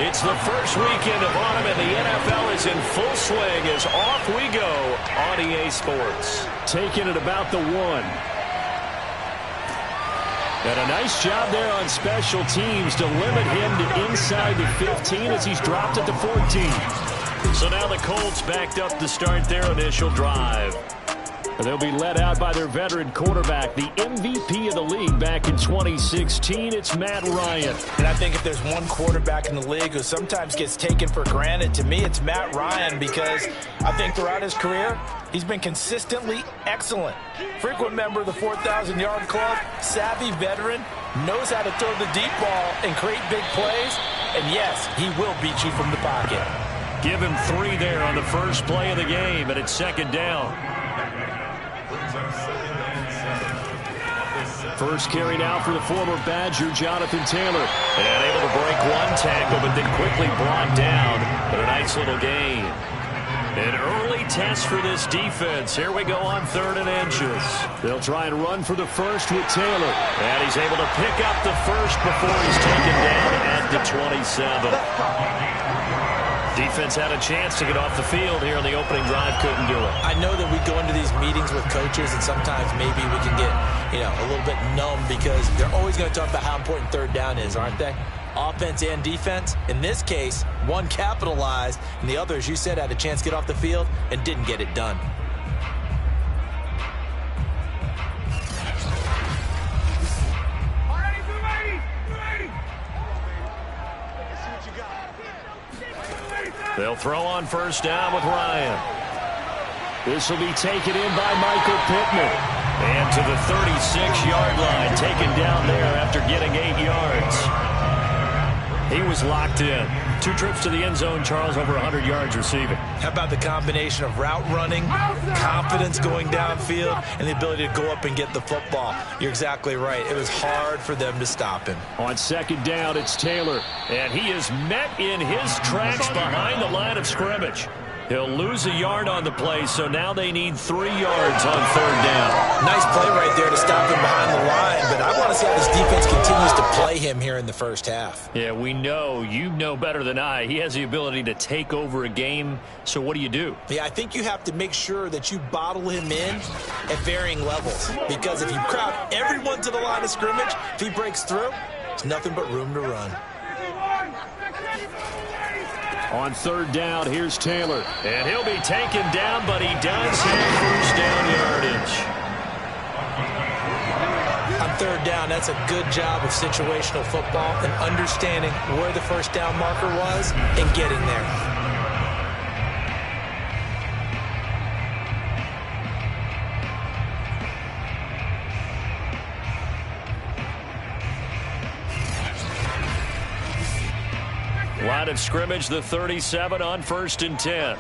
It's the first weekend of autumn, and the NFL is in full swing as off we go on EA Sports. Taking it about the 1. And a nice job there on special teams to limit him to inside the 15 as he's dropped it to 14. So now the Colts backed up to start their initial drive. They'll be led out by their veteran quarterback, the MVP of the league back in 2016. It's Matt Ryan. And I think if there's one quarterback in the league who sometimes gets taken for granted, to me it's Matt Ryan, because I think throughout his career, he's been consistently excellent. Frequent member of the 4,000-yard club, savvy veteran, knows how to throw the deep ball and create big plays. And yes, he will beat you from the pocket. Give him 3 there on the first play of the game, and it's second down. First carry now for the former Badger, Jonathan Taylor. And able to break one tackle, but then quickly brought down. But a nice little gain. An early test for this defense. Here we go on 3rd and inches. They'll try and run for the first with Taylor. And he's able to pick up the first before he's taken down at the 27. Defense had a chance to get off the field here on the opening drive, couldn't do it. I know that we go into these meetings with coaches, and sometimes maybe we can get, a little bit numb, because they're always going to talk about how important 3rd down is, aren't they? Offense and defense. In this case, one capitalized, and the other, as you said, had a chance to get off the field and didn't get it done. They'll throw on first down with Ryan. This will be taken in by Michael Pittman. And to the 36-yard line, taken down there after getting 8 yards. He was locked in. 2 trips to the end zone, Charles, over 100 yards receiving. How about the combination of route running, confidence going downfield, and the ability to go up and get the football? You're exactly right. It was hard for them to stop him. On second down, it's Taylor. And he is met in his tracks behind the line of scrimmage. He'll lose a yard on the play, so now they need 3 yards on 3rd down. Nice play right there to stop him behind the line, but I want to see how this defense continues to play him here in the first half. Yeah, we know. You know better than I. He has the ability to take over a game, so what do? Yeah, I think you have to make sure that you bottle him in at varying levels, because if you crowd everyone to the line of scrimmage, if he breaks through, there's nothing but room to run. On 3rd down, here's Taylor. And he'll be taken down, but he does have first down yardage. On 3rd down, that's a good job of situational football and understanding where the first down marker was and getting there. Line of scrimmage, the 37 on 1st and 10.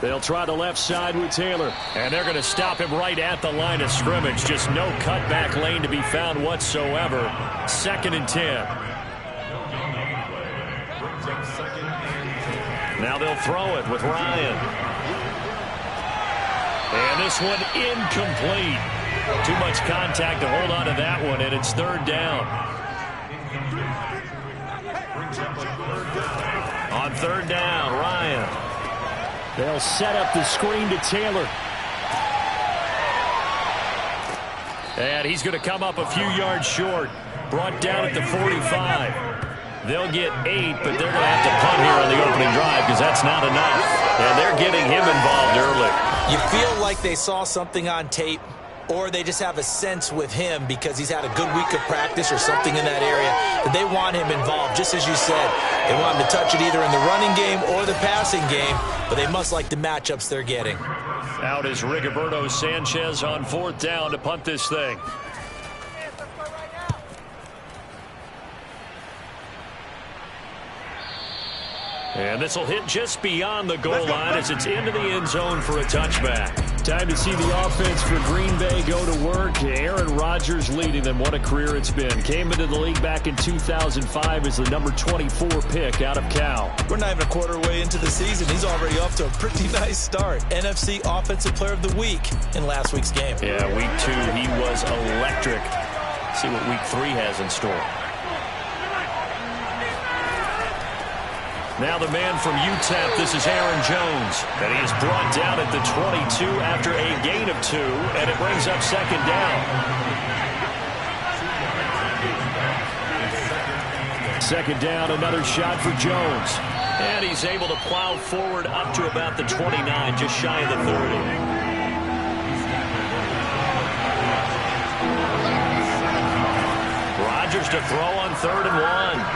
They'll try the left side with Taylor. And they're going to stop him right at the line of scrimmage. Just no cutback lane to be found whatsoever. 2nd and 10. Now they'll throw it with Ryan. And this one incomplete. Too much contact to hold on to that one, and it's 3rd down. On 3rd down, Ryan. They'll set up the screen to Taylor. And he's going to come up a few yards short. Brought down at the 45. They'll get 8, but they're going to have to punt here on the opening drive because that's not enough. And they're getting him involved early. You feel like they saw something on tape, or they just have a sense with him because he's had a good week of practice or something in that area that they want him involved. Just as you said, they want him to touch it either in the running game or the passing game, but they must like the matchups they're getting. Out is Rigoberto Sanchez on 4th down to punt this thing. And this will hit just beyond the goal line as it's into the end zone for a touchback. Time to see the offense for Green Bay go to work. Aaron Rodgers leading them. What a career it's been. Came into the league back in 2005 as the number 24 pick out of Cal. We're not even a quarter way into the season. He's already off to a pretty nice start. NFC Offensive Player of the Week in last week's game. Yeah, week 2, he was electric. See what week 3 has in store. Now the man from UTEP, this is Aaron Jones. And he is brought down at the 22 after a gain of 2, and it brings up second down. Second down, another shot for Jones. And he's able to plow forward up to about the 29, just shy of the 30. Rodgers to throw on 3rd and 1.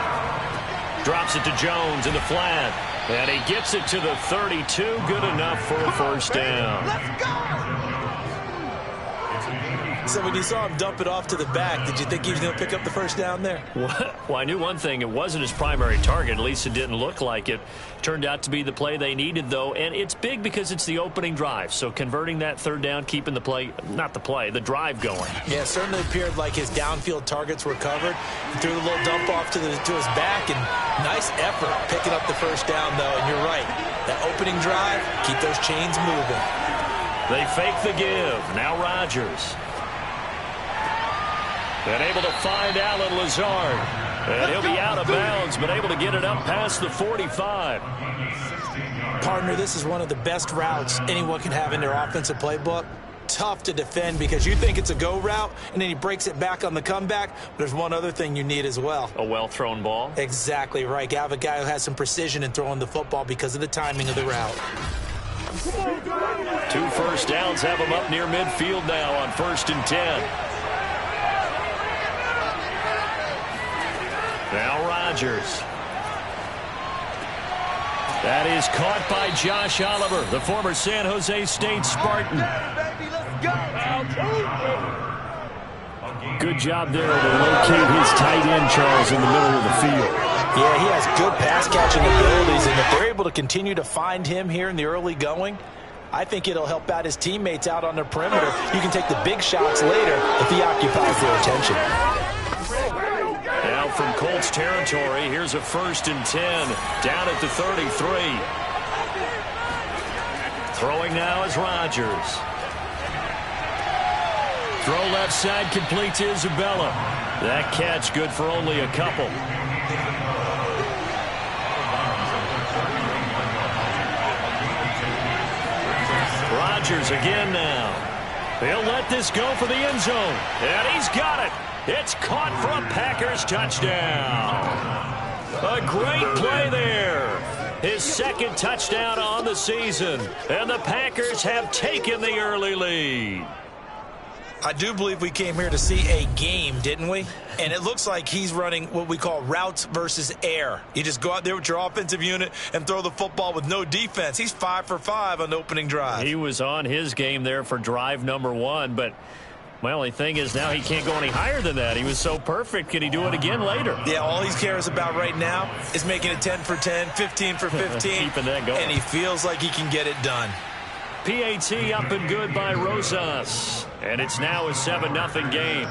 Drops it to Jones in the flat. And he gets it to the 32. Good enough for a first down. Let's go! So when you saw him dump it off to the back, did you think he was going to pick up the first down there? Well, I knew one thing. It wasn't his primary target. At least it didn't look like it. Turned out to be the play they needed, though. And it's big because it's the opening drive. So converting that 3rd down, keeping the play, not the play, the drive going. Yeah, it certainly appeared like his downfield targets were covered. He threw the little dump off to his back, and nice effort picking up the first down, though. And you're right. That opening drive, keep those chains moving. They fake the give. Now Rodgers. And able to find Allen Lazard. And he'll be out of bounds, but able to get it up past the 45. Partner, this is one of the best routes anyone can have in their offensive playbook. Tough to defend because you think it's a go route, and then he breaks it back on the comeback. There's one other thing you need as well. A well-thrown ball? Exactly right. You have a guy who has some precision in throwing the football because of the timing of the route. 2 first downs have him up near midfield now on 1st and 10. Now Rodgers. That is caught by Josh Oliver, the former San Jose State Spartan. Good job there to locate his tight end, Charles, in the middle of the field. Yeah, he has good pass-catching abilities, and if they're able to continue to find him here in the early going, I think it'll help out his teammates out on the perimeter. You can take the big shots later if he occupies their attention. Now from Colts territory, here's a 1st and 10 down at the 33. Throwing now is Rodgers. Throw left side complete to Isabella. That catch good for only a couple. Rodgers again now. He'll let this go for the end zone. And he's got it. It's caught for a Packers touchdown. A great play there. His 2nd touchdown on the season. And the Packers have taken the early lead. I do believe we came here to see a game, didn't we? And it looks like he's running what we call routes versus air. You just go out there with your offensive unit and throw the football with no defense. He's 5 for 5 on the opening drive. He was on his game there for drive number 1, but my only thing is now he can't go any higher than that. He was so perfect. Can he do it again later? Yeah, all he cares about right now is making it 10 for 10, 15 for 15. Keeping that going. And he feels like he can get it done. PAT up and good by Rosas. And it's now a 7-0 game.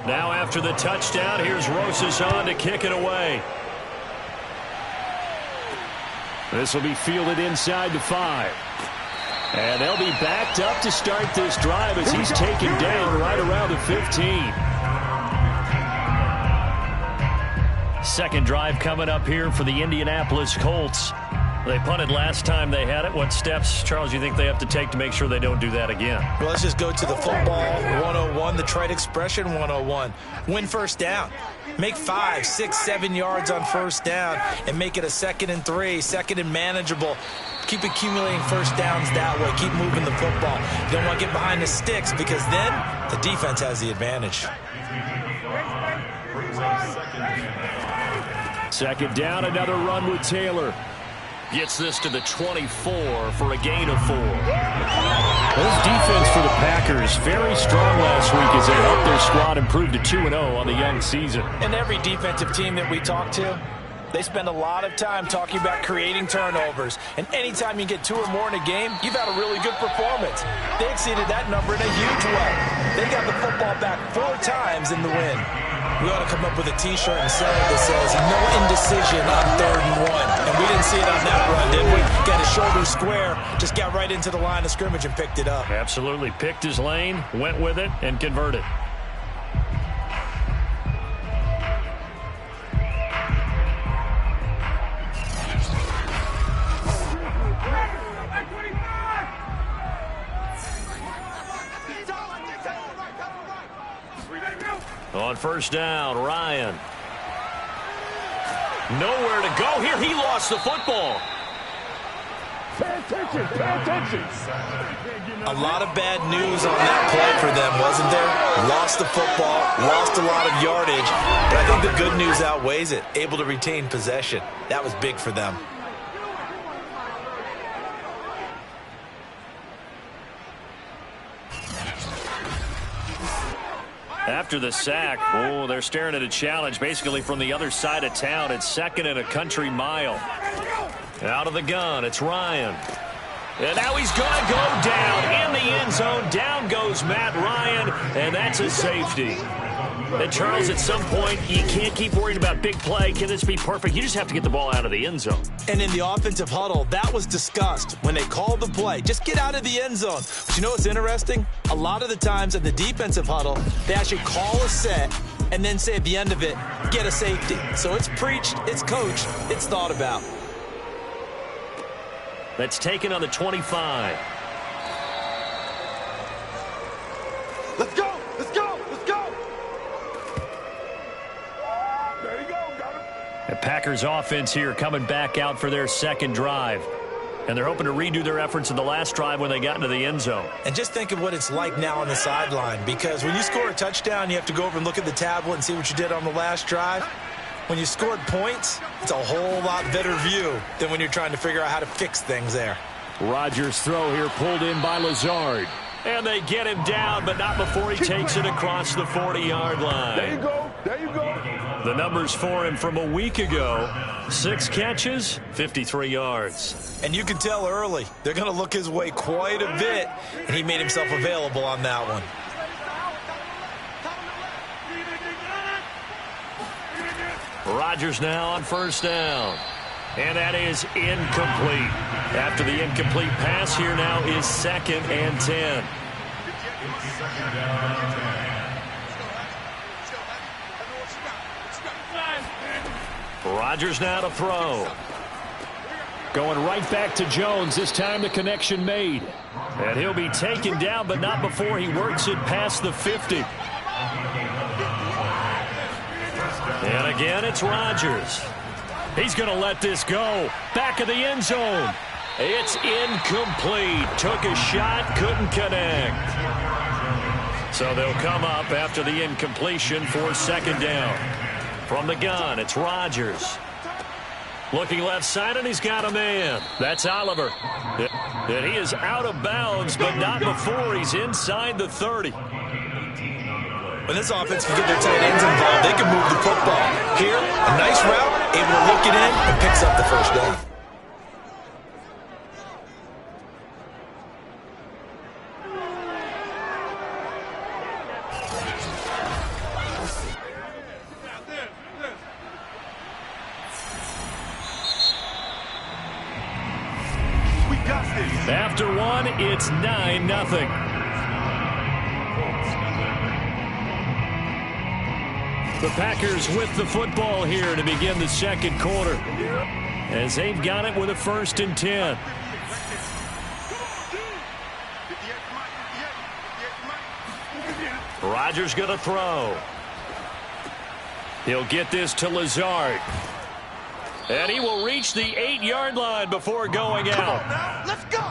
Now after the touchdown, here's Rosas on to kick it away. This will be fielded inside the 5. And they'll be backed up to start this drive as he's taken down right around the 15. Second drive coming up here for the Indianapolis Colts. They punted last time they had it. What steps, Charles, you think they have to take to make sure they don't do that again? Well, let's just go to the football 101, the trite expression 101. Win first down. Make 5, 6, 7 yards on first down and make it a 2nd and 3, 2nd and manageable. Keep accumulating first downs that way. Keep moving the football. You don't want to get behind the sticks because then the defense has the advantage. Second down, another run with Taylor. Gets this to the 24 for a gain of 4. This defense for the Packers, very strong last week as they helped their squad improve to 2-0 on the young season. And every defensive team that we talk to, They spend a lot of time talking about creating turnovers. And anytime you get 2 or more in a game, you've had a really good performance. They exceeded that number in a huge way. They got the football back 4 times in the win. We ought to come up with a T-shirt and say that says, no indecision on 3rd and 1. And we didn't see it on that run, did we? Got his shoulder square, just got right into the line of scrimmage and picked it up. Absolutely. Picked his lane, went with it, and converted. On 1st down, Ryan. Nowhere to go here. He lost the football. Pay attention. Pay attention. A lot of bad news on that play for them, wasn't there? Lost the football, lost a lot of yardage. But I think the good news outweighs it. Able to retain possession. That was big for them. After the sack, they're staring at a challenge basically from the other side of town. It's 2nd and a country mile. Out of the gun, it's Ryan. And now he's going to go down in the end zone. Down goes Matt Ryan, and that's a safety. And Charles, at some point, you can't keep worrying about big play. Can this be perfect? You just have to get the ball out of the end zone. And in the offensive huddle, that was discussed when they called the play. Just get out of the end zone. But you know what's interesting? A lot of the times in the defensive huddle, they actually call a set and then say at the end of it, get a safety. So it's preached, it's coached, it's thought about. That's taken on the 25. Let's go. Let's go. Let's go. There you go. Got him. The Packers offense here coming back out for their 2nd drive. And they're hoping to redo their efforts in the last drive when they got into the end zone. And just think of what it's like now on the sideline, because when you score a touchdown, you have to go over and look at the tablet and see what you did on the last drive. When you scored points, it's a whole lot better view than when you're trying to figure out how to fix things there. Rodgers' throw here pulled in by Lazard. And they get him down, but not before he takes it across the 40-yard line. There you go. There you go. The numbers for him from a week ago: 6 catches, 53 yards. And you can tell early, they're going to look his way quite a bit, and he made himself available on that one. Rodgers now on 1st down. And that is incomplete. After the incomplete pass, here now is 2nd and 10. Rodgers now to throw. Going right back to Jones. This time the connection made. And he'll be taken down, but not before he works it past the 50. And again, it's Rodgers. He's going to let this go. Back of the end zone. It's incomplete. Took a shot, couldn't connect. So they'll come up after the incompletion for 2nd down. From the gun, it's Rodgers. Looking left side, and he's got a man. That's Oliver. And he is out of bounds, but not before he's inside the 30. When this offense can get their tight ends involved, they can move the football. Here, a nice route, able to look it in, and picks up the 1st down. After one, it's 9-0. The Packers with the football here to begin the 2nd quarter, as they've got it with a 1st and 10. Rodgers going to throw. He'll get this to Lazard. And he will reach the 8-yard line before going out. Let's go.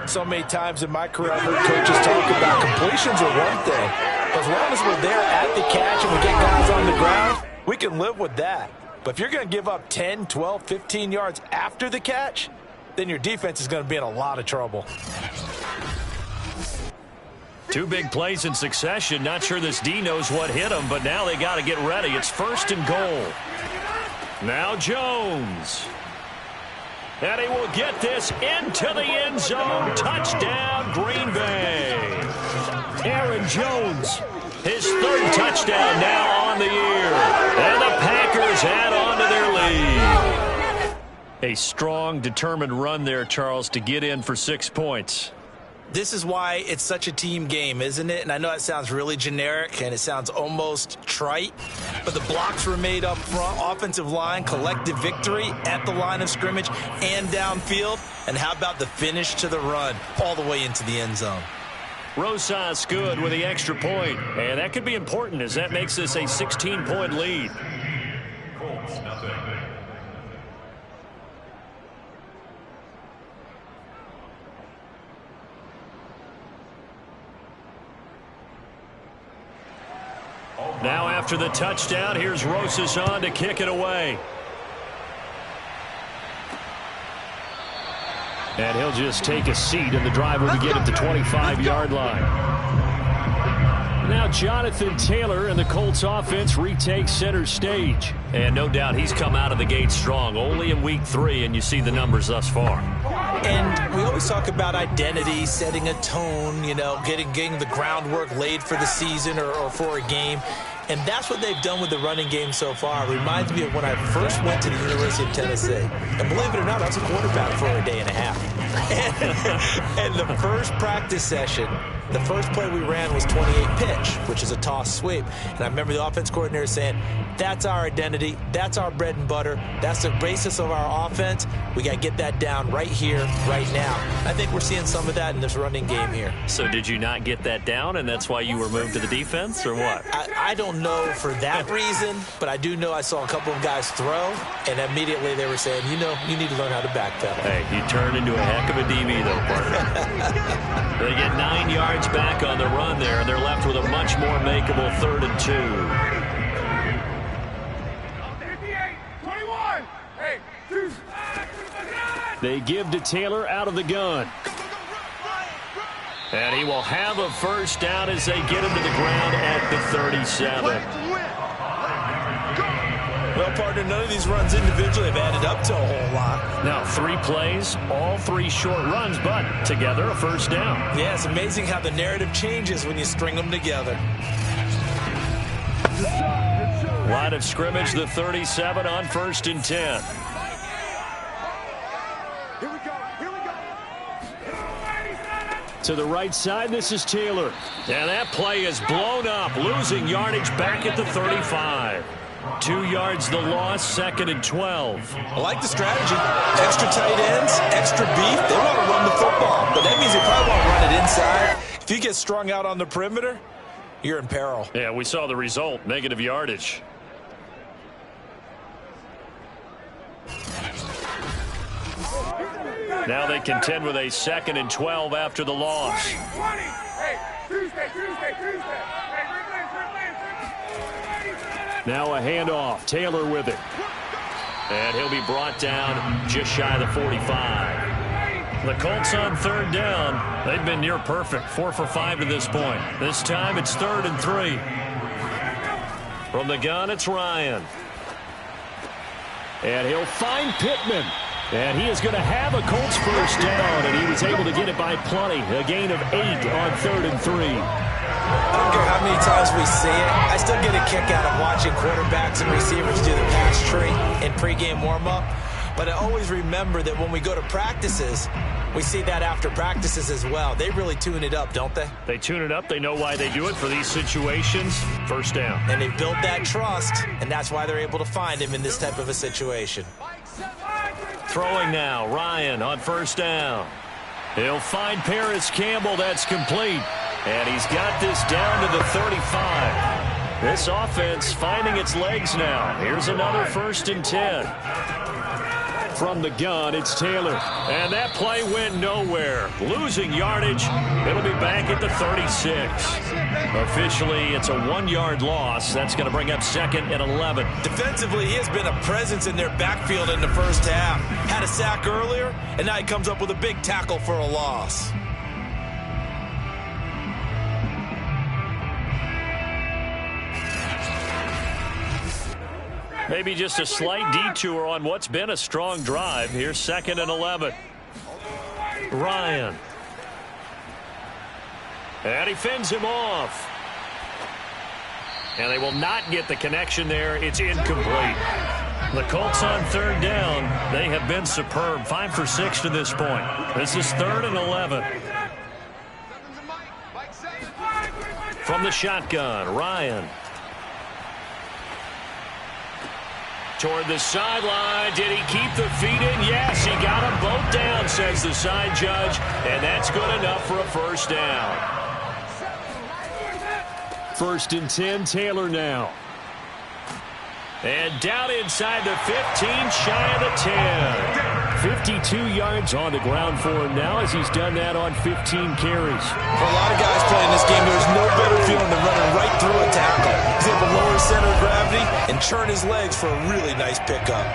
So many times in my career, I've heard coaches talk about completions are one thing. But as long as we're there at the catch and we get guys on the ground, we can live with that. But if you're going to give up 10, 12, 15 yards after the catch, then your defense is going to be in a lot of trouble. 2 big plays in succession. Not sure this D knows what hit him, but now they got to get ready. It's 1st and goal. Now Jones. And he will get this into the end zone. Touchdown, Green Bay. Aaron Jones, his third touchdown now on the year. And the Packers add on to their lead. A strong, determined run there, Charles, to get in for 6 points. This is why it's such a team game, isn't it? And I know it sounds really generic and it sounds almost trite, but the blocks were made up front, offensive line, collective victory at the line of scrimmage and downfield. And how about the finish to the run all the way into the end zone? Rosas good with the extra point, and that could be important as that makes this a 16-point lead. Now after the touchdown, here's Rosas on to kick it away. And he'll just take a seat, and the drive will begin at the 25-yard line. Now Jonathan Taylor and the Colts offense retake center stage. And no doubt he's come out of the gate strong, only in week 3, and you see the numbers thus far. And we always talk about identity, setting a tone, you know, getting the groundwork laid for the season or for a game. And that's what they've done with the running game so far. It reminds me of when I first went to the University of Tennessee. And believe it or not, I was a quarterback for a day and a half. And the first practice session, the first play we ran was 28 pitch, which is a toss sweep. And I remember the offense coordinator saying, that's our identity, that's our bread and butter, that's the basis of our offense. We got to get that down right here, right now. I think we're seeing some of that in this running game here. So did you not get that down, and that's why you were moved to the defense, or what? I don't know for that reason, but I do know I saw a couple of guys throw, and immediately they were saying, you know, you need to learn how to backpedal. Hey, you turned into a heck of a DB, though, partner. They get 9 yards back on the run there, and they're left with a much more makeable 3rd and 2. They give to Taylor out of the gun. And he will have a first down as they get him to the ground at the 37. Well, partner, none of these runs individually have added up to a whole lot. Now 3 plays, all 3 short runs, but together a first down. Yeah, it's amazing how the narrative changes when you string them together. Line of scrimmage, the 37 on 1st and 10. To the right side, this is Taylor. And that play is blown up, losing yardage back at the 35. 2 yards the loss, 2nd and 12. I like the strategy. Extra tight ends, extra beef. They want to run the football, but that means they probably want to run it inside. If you get strung out on the perimeter, you're in peril. Yeah, we saw the result, negative yardage. Now they contend with a 2nd and 12 after the loss. Now a handoff. Taylor with it. And he'll be brought down just shy of the 45. The Colts on 3rd down. They've been near perfect. 4 for 5 to this point. This time it's 3rd and 3. From the gun, it's Ryan. And he'll find Pittman. And he is going to have a Colts first down, and he was able to get it by plenty. A gain of 8 on 3rd and 3. I don't care how many times we see it. I still get a kick out of watching quarterbacks and receivers do the pass tree in pregame warm-up. But I always remember that when we go to practices, we see that after practices as well. They really tune it up, don't they? They tune it up. They know why they do it for these situations. First down. And they build that trust, and that's why they're able to find him in this type of a situation. Throwing now, Ryan on 1st down. He'll find Paris Campbell. That's complete. And he's got this down to the 35. This offense finding its legs now. Here's another 1st and 10. From the gun, it's Taylor. And that play went nowhere. Losing yardage. It'll be back at the 36. Officially, it's a 1-yard loss. That's going to bring up 2nd and 11. Defensively, he has been a presence in their backfield in the first half. Had a sack earlier, and now he comes up with a big tackle for a loss. Maybe just a slight detour on what's been a strong drive. Here's 2nd and 11. Ryan. And he fends him off. And they will not get the connection there. It's incomplete. The Colts on 3rd down. They have been superb. 5 for 6 to this point. This is 3rd and 11. From the shotgun, Ryan. Toward the sideline. Did he keep the feet in? Yes, he got them both down, says the side judge. And that's good enough for a first down. 1st and 10, Taylor now. And down inside the 15, shy of the 10. 52 yards on the ground for him now as he's done that on 15 carries. For a lot of guys playing this game, there's no better feeling than running right through a tackle. He's able to lower his center of gravity and turn his legs for a really nice pickup.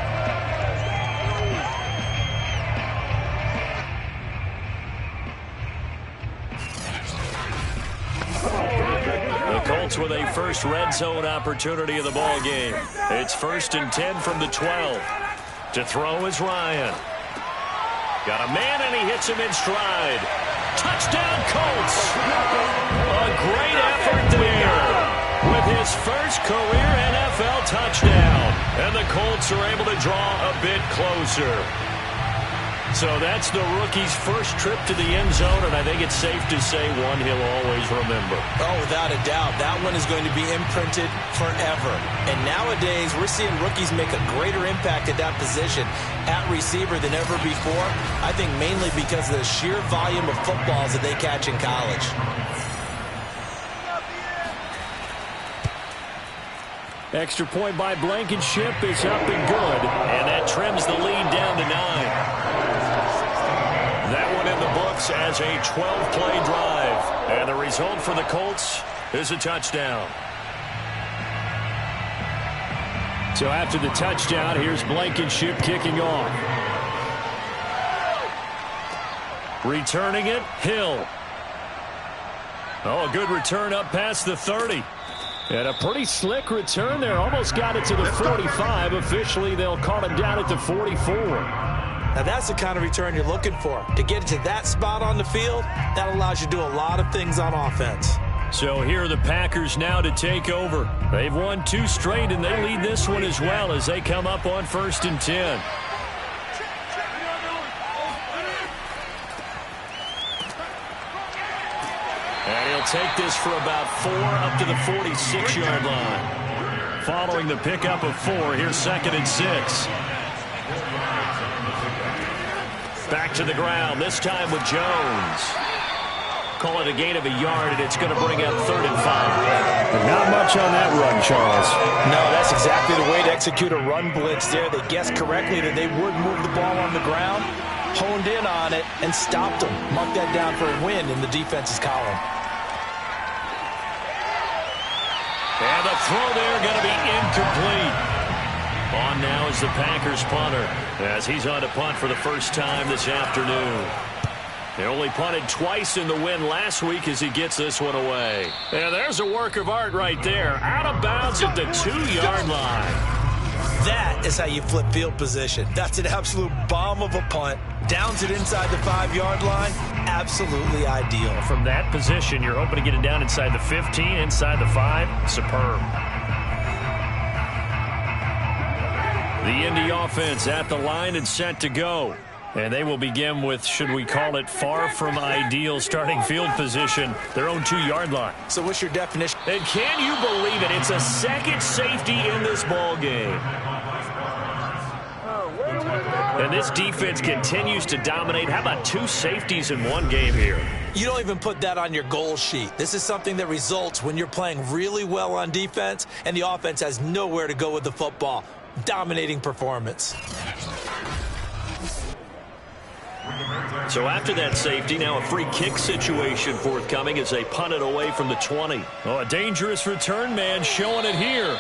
Colts with a first red zone opportunity of the ball game. It's 1st and 10 from the 12. To throw is Ryan. Got a man and he hits him in stride. Touchdown Colts. A great effort there with his first career NFL touchdown. And the Colts are able to draw a bit closer. So that's the rookie's first trip to the end zone, and I think it's safe to say one he'll always remember. Oh, without a doubt. That one is going to be imprinted forever. And nowadays, we're seeing rookies make a greater impact at that position at receiver than ever before. I think mainly because of the sheer volume of footballs that they catch in college. Extra point by Blankenship is up and good, and that trims the lead down to 9. That one in the books as a 12-play drive. And the result for the Colts is a touchdown. So after the touchdown, here's Blankenship kicking off. Returning it, Hill. Oh, a good return up past the 30. And a pretty slick return there. Almost got it to the 45. Officially, they'll call him down at the 44. Now, that's the kind of return you're looking for. To get to that spot on the field, that allows you to do a lot of things on offense. So here are the Packers now to take over. They've won 2 straight, and they lead this one as well as they come up on 1st and 10. And he'll take this for about 4 up to the 46-yard line. Following the pickup of 4, here's 2nd and 6. Back to the ground, this time with Jones. Call it a gain of a yard, and it's going to bring up 3rd and 5. Not much on that run, Charles. No, that's exactly the way to execute a run blitz there. They guessed correctly that they would move the ball on the ground, honed in on it, and stopped them. Mark that down for a win in the defense's column. And the throw there going to be incomplete. On now is the Packers punter as he's on to punt for the first time this afternoon. They only punted twice in the win last week as he gets this one away. And there's a work of art right there. Out of bounds at the 2-yard line. That is how you flip field position. That's an absolute bomb of a punt. Downs it inside the 5-yard line. Absolutely ideal. From that position, you're hoping to get it down inside the 15, inside the 5. Superb. The Indy offense at the line and set to go. And they will begin with, should we call it, far from ideal starting field position, their own 2-yard line. So what's your definition? And can you believe it? It's a second safety in this ball game. And this defense continues to dominate. How about 2 safeties in one game here? You don't even put that on your goal sheet. This is something that results when you're playing really well on defense and the offense has nowhere to go with the football. Dominating performance. So after that safety, now a free kick situation forthcoming as they punt it away from the 20. Oh, a dangerous return man showing it here.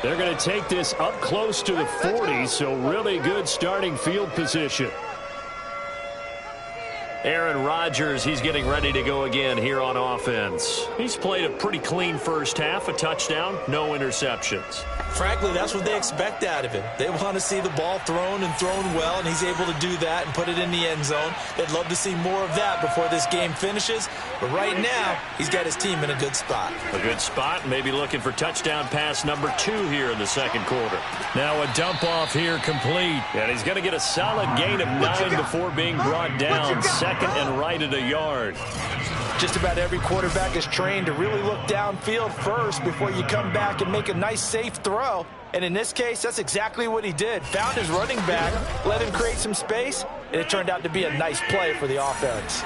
They're going to take this up close to the 40, so really good starting field position. Aaron Rodgers, he's getting ready to go again here on offense. He's played a pretty clean first half, a touchdown, no interceptions. Frankly, that's what they expect out of him. They want to see the ball thrown and thrown well, and he's able to do that and put it in the end zone. They'd love to see more of that before this game finishes. But right now, he's got his team in a good spot. A good spot, maybe looking for touchdown pass number 2 here in the second quarter. Now a dump off here complete. And he's going to get a solid gain of 9 before being brought down. Second and right at a yard. Just about every quarterback is trained to really look downfield first before you come back and make a nice, safe throw. And in this case, that's exactly what he did. Found his running back, let him create some space, and it turned out to be a nice play for the offense.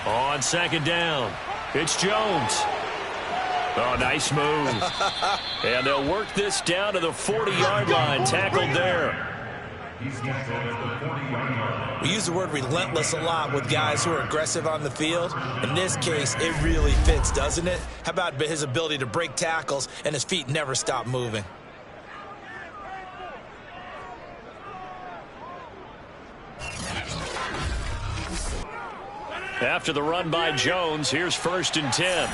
On second down, it's Jones. Oh, nice move. And they'll work this down to the 40-yard line. Tackled there. We use the word relentless a lot with guys who are aggressive on the field. In this case, it really fits, doesn't it? How about his ability to break tackles and his feet never stop moving? After the run by Jones, here's 1st and 10.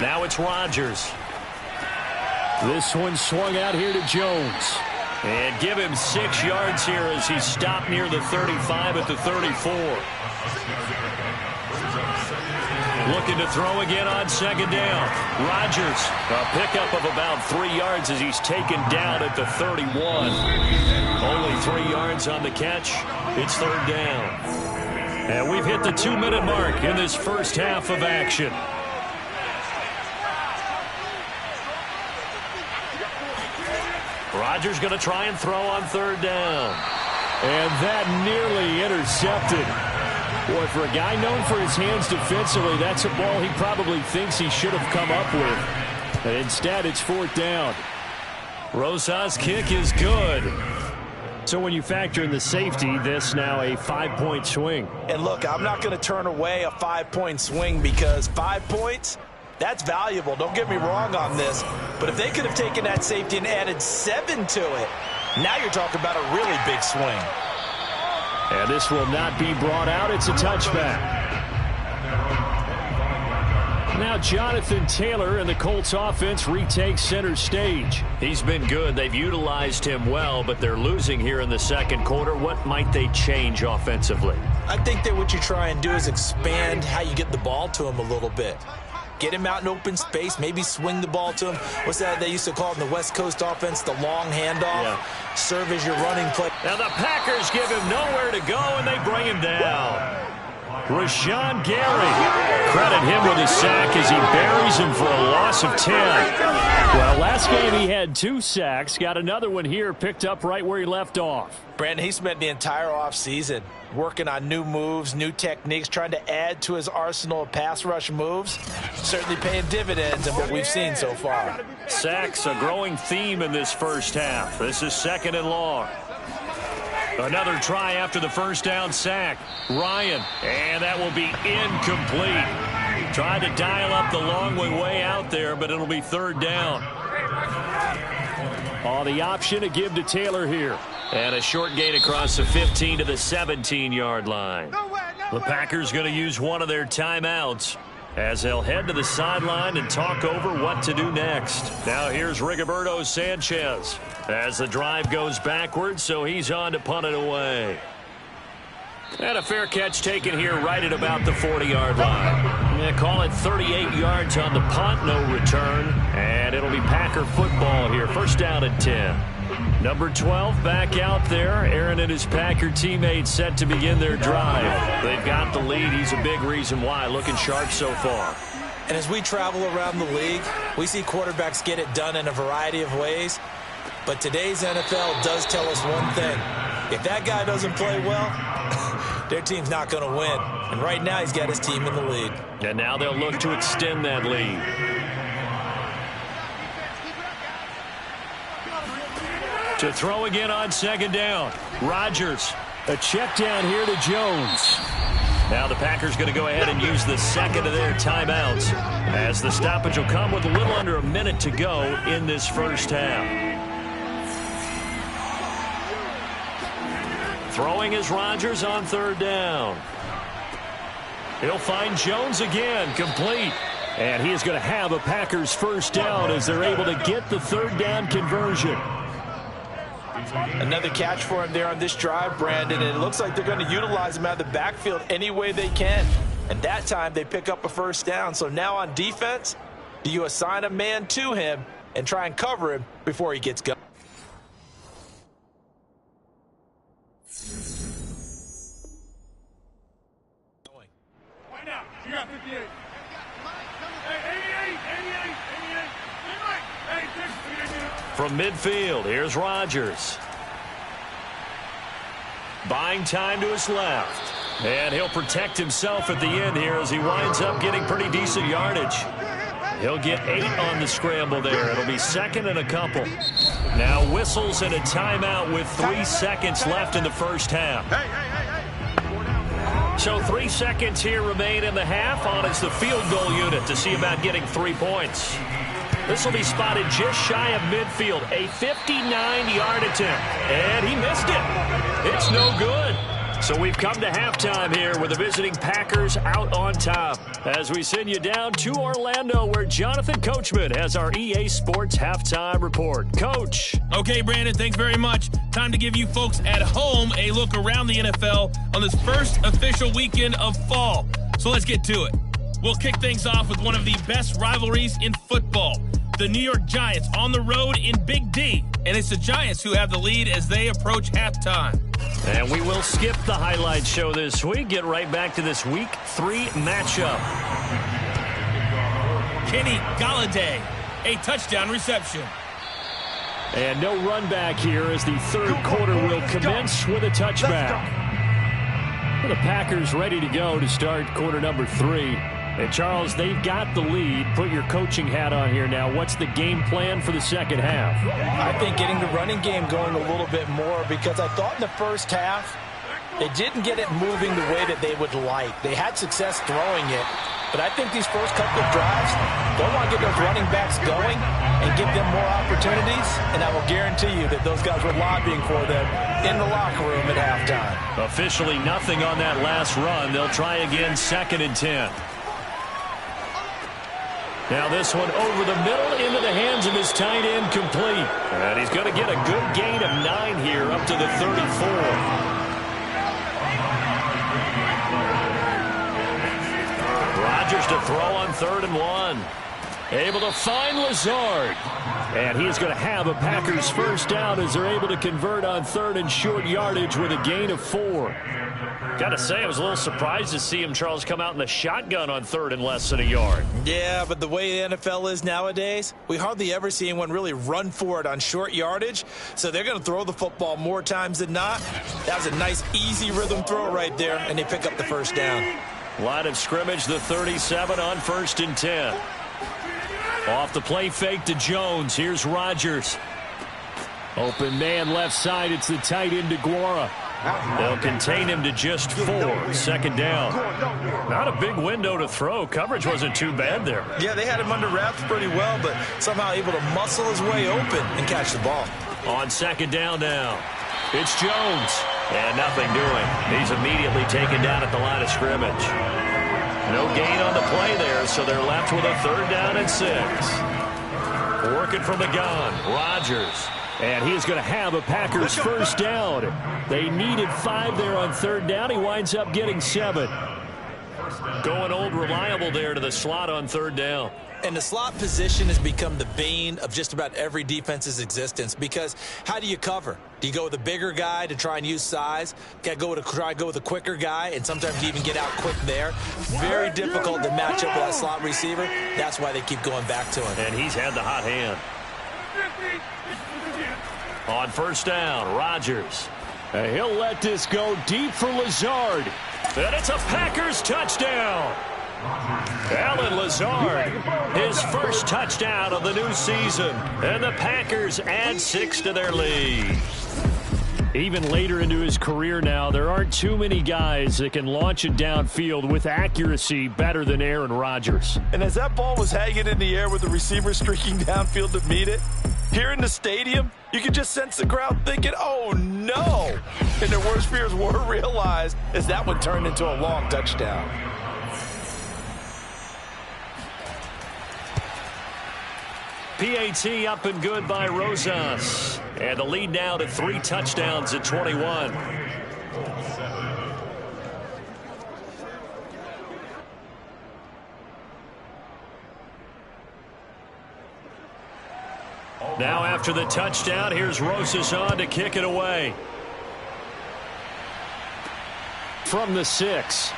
Now it's Rodgers. This one swung out here to Jones. And give him 6 yards here as he stopped near the 35 at the 34. Looking to throw again on second down. Rodgers, a pickup of about 3 yards as he's taken down at the 31. Only 3 yards on the catch. It's 3rd down. And we've hit the 2-minute mark in this first half of action. Rodgers going to try and throw on 3rd down. And that nearly intercepted. Boy, for a guy known for his hands defensively, that's a ball he probably thinks he should have come up with. But instead, it's 4th down. Rosas' kick is good. So when you factor in the safety, this now a 5-point swing. And look, I'm not going to turn away a 5-point swing because 5 points, that's valuable. Don't get me wrong on this. But if they could have taken that safety and added 7 to it, now you're talking about a really big swing. And this will not be brought out. It's a touchback. Now Jonathan Taylor and the Colts offense retakes center stage. He's been good. They've utilized him well, but they're losing here in the second quarter. What might they change offensively? I think that what you try and do is expand how you get the ball to him a little bit. Get him out in open space, maybe swing the ball to him. What's that they used to call it in the West Coast offense, the long handoff? Yeah. Serve as your running play. Now the Packers give him nowhere to go, and they bring him down. Rashawn Gary. Credit him with a sack as he buries him for a loss of 10. Well, last game he had 2 sacks. Got another one here, picked up right where he left off. Brandon, he spent the entire offseason working on new moves, new techniques, trying to add to his arsenal of pass rush moves. Certainly paying dividends in what we've seen so far. Sacks, a growing theme in this first half. This is 2nd and long. Another try after the first down sack. Ryan, and that will be incomplete. Tried to dial up the long way out there, but it'll be 3rd down. Oh, the option to give to Taylor here. And a short gain across the 15 to the 17-yard line. The Packers going to use one of their timeouts as they'll head to the sideline and talk over what to do next. Now here's Rigoberto Sanchez as the drive goes backwards, so he's on to punt it away. And a fair catch taken here right at about the 40-yard line. They call it 38 yards on the punt, no return. And it'll be Packer football here. 1st down and 10. Number 12 back out there. Aaron and his Packer teammates set to begin their drive. They've got the lead. He's a big reason why. Looking sharp so far. And as we travel around the league, we see quarterbacks get it done in a variety of ways. But today's NFL does tell us one thing. If that guy doesn't play well, their team's not going to win. And right now he's got his team in the lead. And now they'll look to extend that lead. To throw again on 2nd down. Rodgers. A check down here to Jones. Now the Packers going to go ahead and use the 2nd of their timeouts as the stoppage will come with a little under a minute to go in this first half. Throwing is Rodgers on 3rd down. He'll find Jones again, complete. And he is going to have a Packers first down as they're able to get the third down conversion. Another catch for him there on this drive, Brandon, and it looks like they're going to utilize him out of the backfield any way they can. And that time they pick up a first down. So now on defense, do you assign a man to him and try and cover him before he gets going? Right now, you got 58. Hey, 88. Hey, From midfield, here's Rodgers. Buying time to his left. And he'll protect himself at the end here as he winds up getting pretty decent yardage. He'll get 8 on the scramble there. It'll be second and a couple. Now whistles and a timeout with 3 seconds left in the first half. So 3 seconds here remain in the half. On is the field goal unit to see about getting 3 points. This will be spotted just shy of midfield. A 59-yard attempt. And he missed it. It's no good. So we've come to halftime here with the visiting Packers out on top. As we send you down to Orlando where Jonathan Coachman has our EA Sports Halftime Report. Coach. Okay, Brandon, thanks very much. Time to give you folks at home a look around the NFL on this first official weekend of fall. So let's get to it. We'll kick things off with one of the best rivalries in football. The New York Giants on the road in Big D. And it's the Giants who have the lead as they approach halftime. And we will skip the highlight show this week. Get right back to this Week 3 matchup. Kenny Golladay, a touchdown reception. And no run back here as the third quarter will commence with a touchback. The Packers ready to go to start quarter number 3. And, Charles, they've got the lead. Put your coaching hat on here now. What's the game plan for the second half? I think getting the running game going a little bit more because I thought in the first half they didn't get it moving the way that they would like. They had success throwing it, but I think these first couple of drives, they'll want to get those running backs going and give them more opportunities, and I will guarantee you that those guys were lobbying for them in the locker room at halftime. Officially nothing on that last run. They'll try again, 2nd and 10. Now this one over the middle into the hands of his tight end, complete. And he's going to get a good gain of 9 here up to the 34. Rodgers to throw on 3rd and 1. Able to find Lazard. And he's going to have a Packers first down as they're able to convert on 3rd and short yardage with a gain of 4. Got to say, I was a little surprised to see him, Charles, come out in the shotgun on 3rd and less than a yard. Yeah, but the way the NFL is nowadays, we hardly ever see anyone really run for it on short yardage. So they're going to throw the football more times than not. That was a nice, easy rhythm throw right there, and they pick up the first down. Line of scrimmage, the 37 on 1st and 10. Off the play fake to Jones. Here's Rodgers. Open man left side. It's the tight end DeGuara. They'll contain him to just 4. 2nd down. Not a big window to throw. Coverage wasn't too bad there. Yeah, they had him under wraps pretty well, but somehow able to muscle his way open and catch the ball. On 2nd down now. It's Jones. And nothing doing. He's immediately taken down at the line of scrimmage. No gain on the play there, so they're left with a 3rd down and 6. Working from the gun, Rodgers. And he is going to have a Packers first down. They needed 5 there on 3rd down. He winds up getting 7. Going old reliable there to the slot on 3rd down. And the slot position has become the bane of just about every defense's existence because how do you cover? Do you go with a bigger guy to try and use size? Got to try and go with a quicker guy, and sometimes you even get out quick there. Very difficult to match up with that slot receiver. That's why they keep going back to him. And he's had the hot hand. On 1st down, Rodgers. And he'll let this go deep for Lazard. And it's a Packers touchdown. Allen Lazard, his first touchdown of the new season. And the Packers add 6 to their lead. Even later into his career now, there aren't too many guys that can launch it downfield with accuracy better than Aaron Rodgers. And as that ball was hanging in the air with the receiver streaking downfield to meet it, here in the stadium, you could just sense the crowd thinking, oh, no. And their worst fears were realized as that one turned into a long touchdown. PAT up and good by Rosas. And the lead now to 3 touchdowns at 21. Now after the touchdown, here's Rosas on to kick it away. From the 6.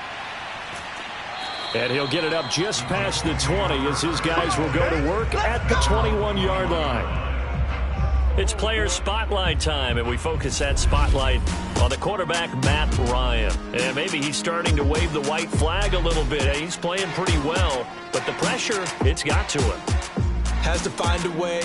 And he'll get it up just past the 20 as his guys will go to work at the 21-yard line. It's player spotlight time, and we focus that spotlight on the quarterback, Matt Ryan. And maybe he's starting to wave the white flag a little bit. He's playing pretty well, but the pressure, it's got to him. Has to find a way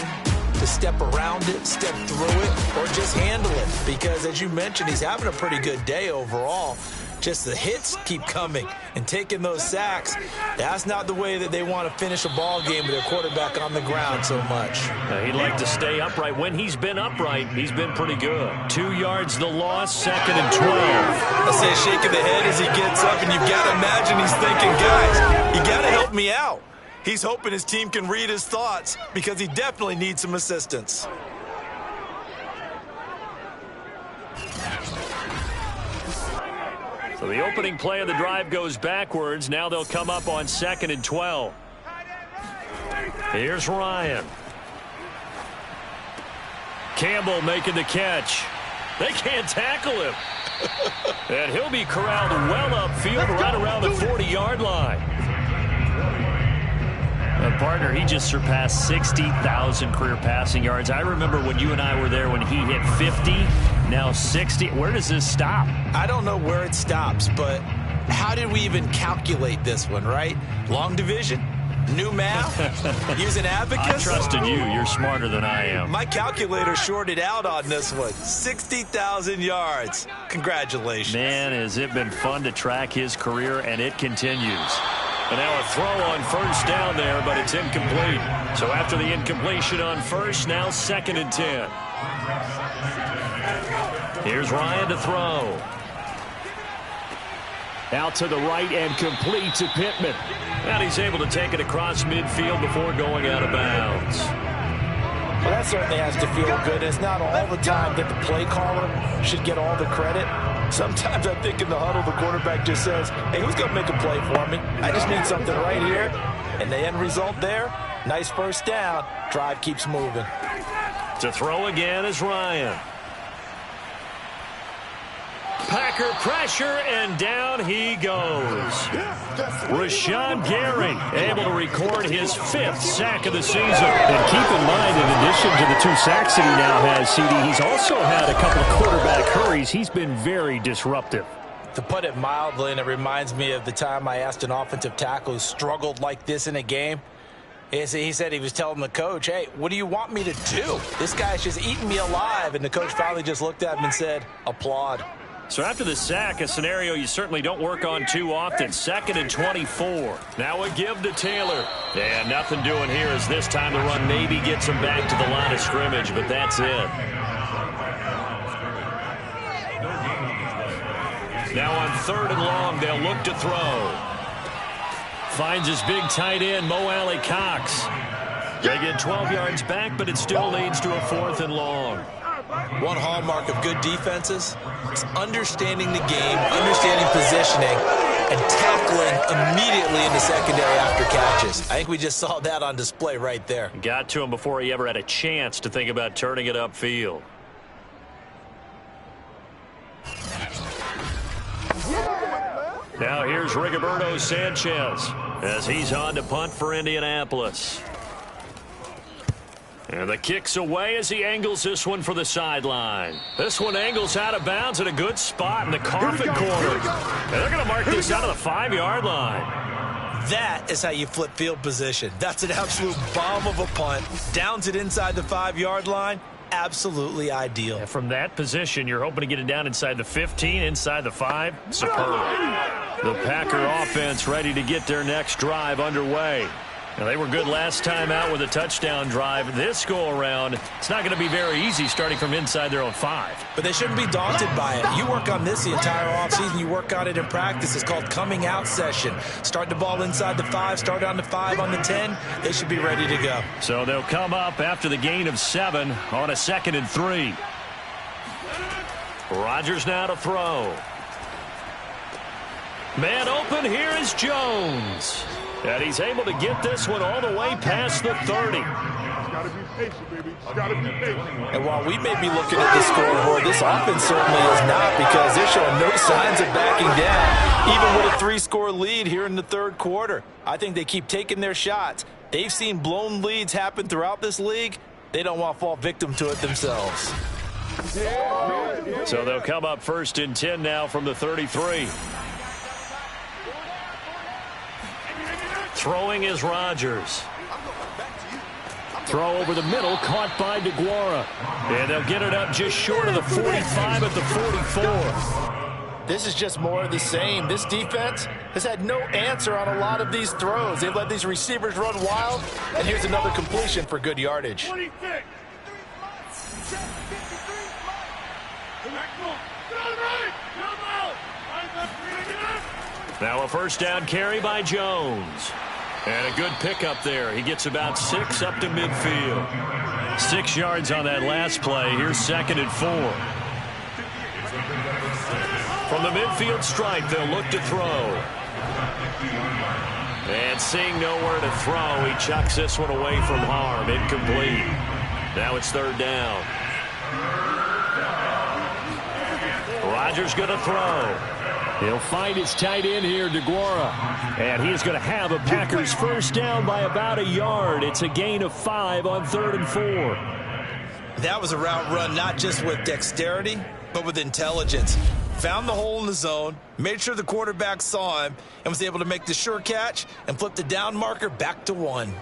to step around it, step through it, or just handle it. Because, as you mentioned, he's having a pretty good day overall. Just the hits keep coming and taking those sacks. That's not the way that they want to finish a ball game with their quarterback on the ground so much. He'd like to stay upright. When he's been upright, he's been pretty good. 2 yards the loss, 2nd and 12. I say shaking the head as he gets up, and you've got to imagine he's thinking, guys, you got to help me out. He's hoping his team can read his thoughts because he definitely needs some assistance. So the opening play of the drive goes backwards. Now they'll come up on 2nd and 12. Here's Ryan. Campbell making the catch. They can't tackle him. And he'll be corralled well upfield right around the 40-yard line. Partner, he just surpassed 60,000 career passing yards. I remember when you and I were there when he hit 50, now 60. Where does this stop? I don't know where it stops, but how did we even calculate this one, right? Long division? New math? Using abacus? I trusted you. You're smarter than I am. My calculator shorted out on this one. 60,000 yards. Congratulations. Man, has it been fun to track his career, and it continues. And now a throw on first down there, but it's incomplete. So after the incompletion on first, now 2nd and 10. Here's Ryan to throw. Out to the right and complete to Pittman. And he's able to take it across midfield before going out of bounds. Well, that certainly has to feel good. It's not all the time that the play caller should get all the credit. Sometimes I think in the huddle, the quarterback just says, hey, who's going to make a play for me? I just need something right here. And the end result there, nice first down. Drive keeps moving. To throw again is Ryan. Packer pressure, and down he goes. Rashawn Gary able to record his 5th sack of the season. And keep in mind, in addition to the 2 sacks that he now has, CD, he's also had a couple of quarterback hurries. He's been very disruptive. To put it mildly, and it reminds me of the time I asked an offensive tackle who struggled like this in a game. He said he was telling the coach, hey, what do you want me to do? This guy's just eating me alive. And the coach finally just looked at him and said, applaud. So after the sack, a scenario you certainly don't work on too often. 2nd and 24. Now a give to Taylor. And nothing doing here as this time the run maybe gets him back to the line of scrimmage, but that's it. Now on 3rd and long, they'll look to throw. Finds his big tight end, Mo Alley-Cox. They get 12 yards back, but it still leads to a 4th and long. One hallmark of good defenses is understanding the game, understanding positioning, and tackling immediately in the secondary after catches. I think we just saw that on display right there. Got to him before he ever had a chance to think about turning it upfield. Now here's Rigoberto Sanchez as he's on to punt for Indianapolis. And the kick's away as he angles this one for the sideline. This one angles out of bounds at a good spot in the Coffin corner. And they're going to mark this out of the 5-yard line. That is how you flip field position. That's an absolute bomb of a punt. Downs it inside the 5-yard line. Absolutely ideal. And from that position, you're hoping to get it down inside the 15, inside the 5. Superb. The Packer offense ready to get their next drive underway. Now, they were good last time out with a touchdown drive. This go-around, it's not going to be very easy starting from inside their own 5. But they shouldn't be daunted by it. You work on this the entire offseason. You work on it in practice. It's called coming out session. Start the ball inside the 5, start on the 5, on the 10. They should be ready to go. So they'll come up after the gain of 7 on a 2nd and 3. Rodgers now to throw. Man open, here is Jones. And he's able to get this one all the way past the 30. Gotta be patient, baby. Gotta be patient. And while we may be looking at the scoreboard, this offense certainly is not, because they're showing no signs of backing down, even with a 3-score lead here in the third quarter. I think they keep taking their shots. They've seen blown leads happen throughout this league. They don't want to fall victim to it themselves. So they'll come up 1st and 10 now from the 33. Throwing is Rodgers. Throw over the middle, caught by DeGuara. And they'll get it up just short of the 45 at the 44. This is just more of the same. This defense has had no answer on a lot of these throws. They've let these receivers run wild, and here's another completion for good yardage. 26. Now a 1st down carry by Jones. And a good pickup there. He gets about 6 up to midfield. 6 yards on that last play. Here's 2nd and 4. From the midfield stripe, they'll look to throw. And seeing nowhere to throw, he chucks this one away from harm. Incomplete. Now it's 3rd down. Rodgers going to throw. He'll find his tight end here, DeGuara. And he's going to have a Packers 1st down by about a yard. It's a gain of 5 on 3rd and 4. That was a route run not just with dexterity, but with intelligence. Found the hole in the zone, made sure the quarterback saw him, and was able to make the sure catch and flip the down marker back to 1.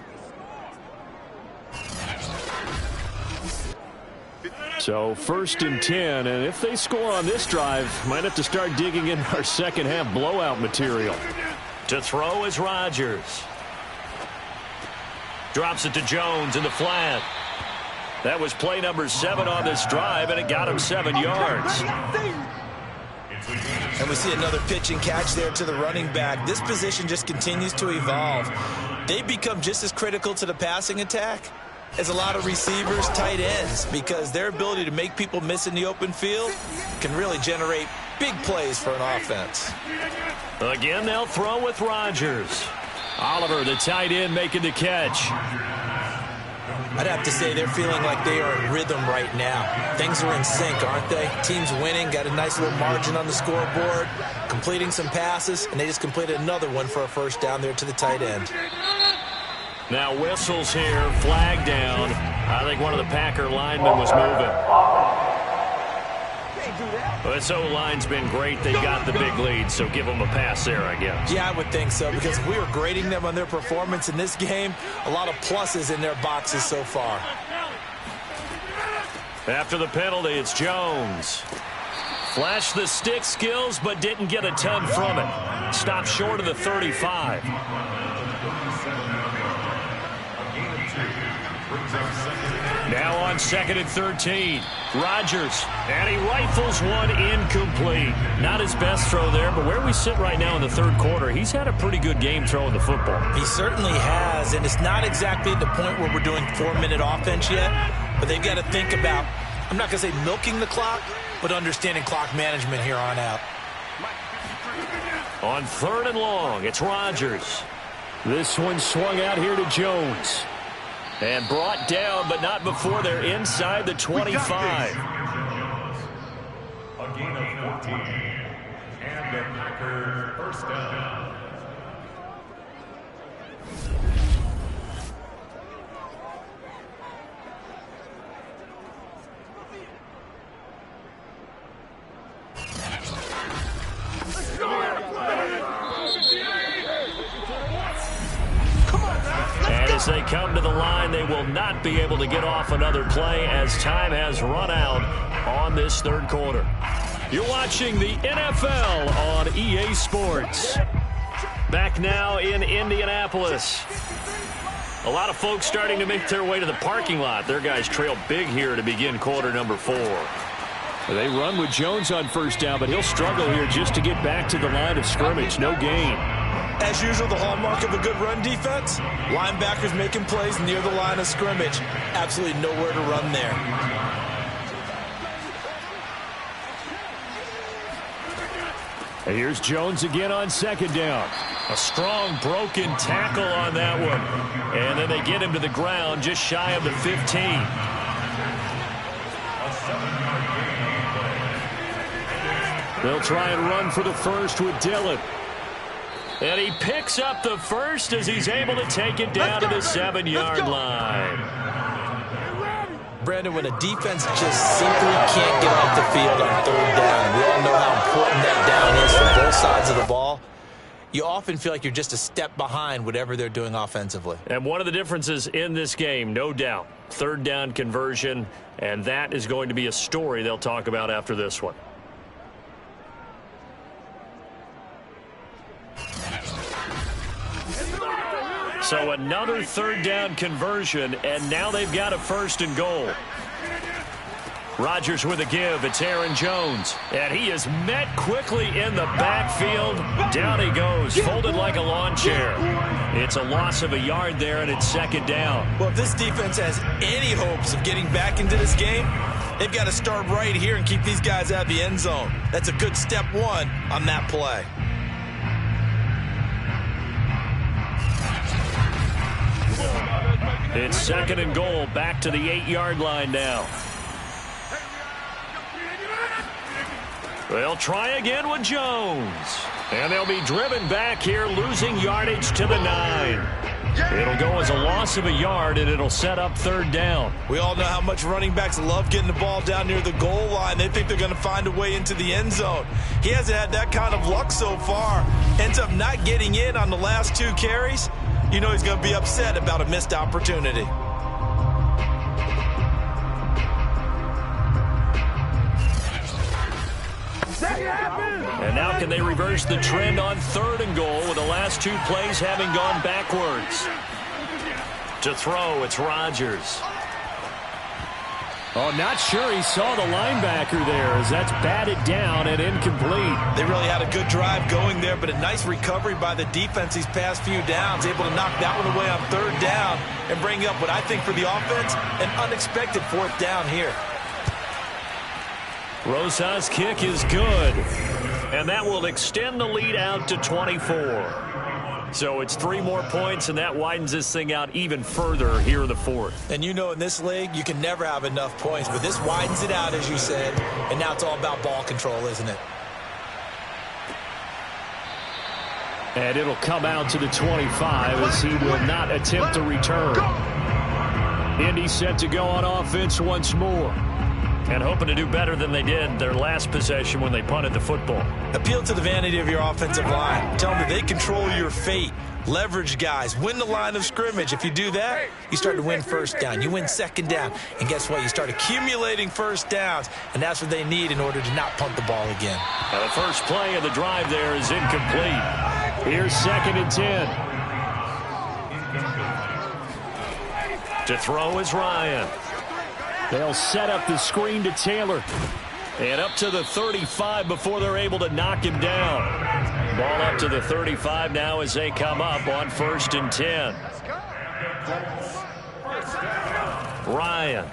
So 1st and 10, and if they score on this drive, might have to start digging in our second half blowout material. To throw is Rodgers. Drops it to Jones in the flat. That was play number 7 on this drive, and it got him 7 yards. And we see another pitch and catch there to the running back. This position just continues to evolve. They become just as critical to the passing attack as a lot of receivers, tight ends, because their ability to make people miss in the open field can really generate big plays for an offense. Again, they'll throw with Rodgers. Oliver, the tight end, making the catch. I'd have to say they're feeling like they are in rhythm right now. Things are in sync, aren't they? Team's winning, got a nice little margin on the scoreboard, completing some passes, and they just completed another one for a 1st down there to the tight end. Now whistles here, flag down. I think one of the Packer linemen was moving. Well, this O-line's been great. They got the big lead, so give them a pass there, I guess. Yeah, I would think so, because we were grading them on their performance in this game. A lot of pluses in their boxes so far. After the penalty, it's Jones. Flashed the stick skills, but didn't get a ton from it. Stopped short of the 35. Now on 2nd and 13. Rodgers, and he rifles one incomplete. Not his best throw there, but where we sit right now in the third quarter, he's had a pretty good game throwing the football. He certainly has, and it's not exactly at the point where we're doing 4-minute offense yet, but they've got to think about, I'm not going to say milking the clock, but understanding clock management here on out. On 3rd and long, it's Rodgers. This one swung out here to Jones. And brought down, but not before they're inside the 25. A gain of 14. And the Packers 1st down. As they come to the line, they will not be able to get off another play as time has run out on this third quarter. You're watching the NFL on EA Sports. Back now in Indianapolis. A lot of folks starting to make their way to the parking lot. Their guys trail big here to begin quarter number 4. They run with Jones on first down, but he'll struggle here just to get back to the line of scrimmage. No gain. As usual, the hallmark of a good run defense, linebackers making plays near the line of scrimmage. Absolutely nowhere to run there. And here's Jones again on second down. A strong broken tackle on that one. And then they get him to the ground just shy of the 15. They'll try and run for the first with Dillon. And he picks up the first as he's able to take it down to the 7-yard line. Brandon, when a defense just simply can't get off the field on third down, we all know how important that down is for both sides of the ball. You often feel like you're just a step behind whatever they're doing offensively. And one of the differences in this game, no doubt, third down conversion, and that is going to be a story they'll talk about after this one. So another third down conversion, and now they've got a 1st and goal. Rodgers with a give. It's Aaron Jones. And he is met quickly in the backfield. Down he goes, folded like a lawn chair. It's a loss of a yard there, and it's 2nd down. Well, if this defense has any hopes of getting back into this game, they've got to start right here and keep these guys out of the end zone. That's a good step 1 on that play. It's 2nd and goal, back to the 8-yard line now. They'll try again with Jones. And they'll be driven back here, losing yardage to the 9. It'll go as a loss of a yard, and it'll set up 3rd down. We all know how much running backs love getting the ball down near the goal line. They think they're going to find a way into the end zone. He hasn't had that kind of luck so far. Ends up not getting in on the last 2 carries. You know he's going to be upset about a missed opportunity. And now can they reverse the trend on 3rd and goal with the last 2 plays having gone backwards? To throw, it's Rodgers. Oh, not sure he saw the linebacker there as that's batted down and incomplete. They really had a good drive going there, but a nice recovery by the defense these past few downs, able to knock that one away on 3rd down and bring up what I think for the offense, an unexpected 4th down here. Rosas' kick is good, and that will extend the lead out to 24. So it's 3 more points, and that widens this thing out even further here in the 4th. And you know in this league, you can never have enough points, but this widens it out, as you said, and now it's all about ball control, isn't it? And it'll come out to the 25 as he will not attempt to return. Indy set to go on offense once more. And hoping to do better than they did their last possession when they punted the football. Appeal to the vanity of your offensive line. Tell them that they control your fate. Leverage guys. Win the line of scrimmage. If you do that, you start to win 1st down. You win 2nd down. And guess what? You start accumulating 1st downs. And that's what they need in order to not punt the ball again. Now the first play of the drive there is incomplete. Here's 2nd and 10. To throw is Ryan. They'll set up the screen to Taylor. And up to the 35 before they're able to knock him down. Ball up to the 35 now as they come up on 1st and 10. Ryan.